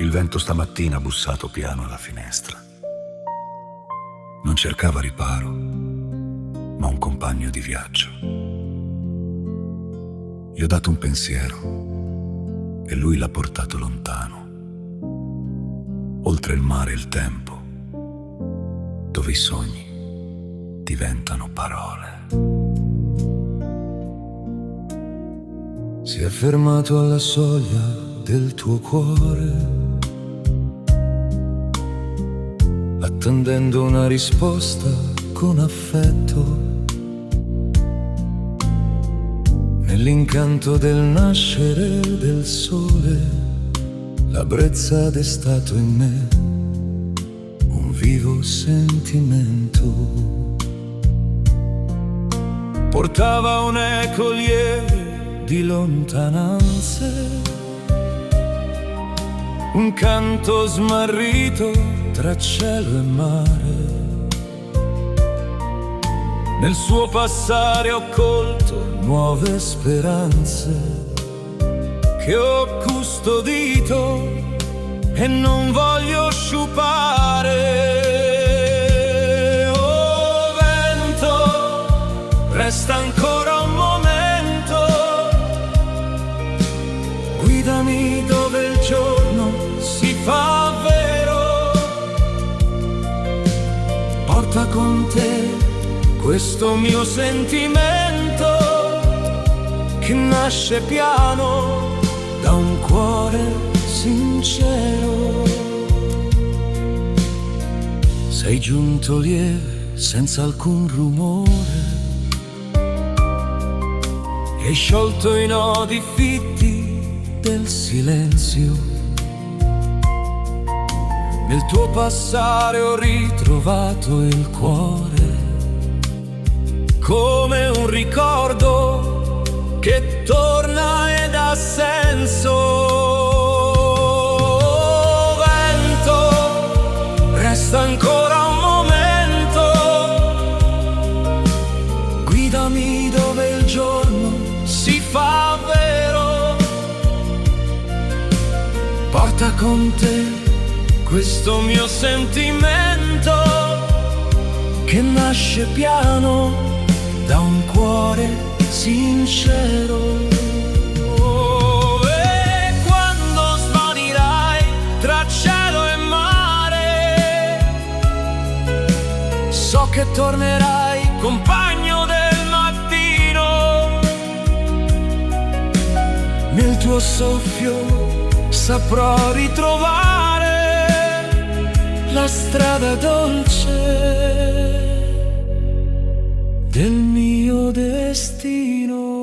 Il vento stamattina ha bussato piano alla finestra. Non cercava riparo, ma un compagno di viaggio. Gli ho dato un pensiero e lui l'ha portato lontano, oltre il mare e il tempo, dove i sogni diventano parole. Si è fermato alla soglia del tuo cuore, attendendo una risposta con affetto. Nell'incanto del nascere del sole, la brezza ha destato in me un vivo sentimento. Portava un'eco lieve di lontananze, un canto smarrito tra cielo e mare. Nel suo passare ho colto nuove speranze che ho custodito e non voglio sciupare. Oh vento, resta ancora un momento, guidami dove il giorno si fa vero. Porta con te questo mio sentimento che nasce piano da un cuore sincero. Sei giunto lieve senza alcun rumore, e hai sciolto i nodi fitti del silenzio. Nel tuo passare ho ritrovato il cuore come un ricordo che torna ed ha senso. Vento, resta ancora un momento, guidami dove il giorno si fa vero. Porta con te questo mio sentimento che nasce piano da un cuore sincero. E quando svanirai tra cielo e mare, so che tornerai compagno del mattino. Nel tuo soffio saprò ritrovare la strada dolce del mio destino.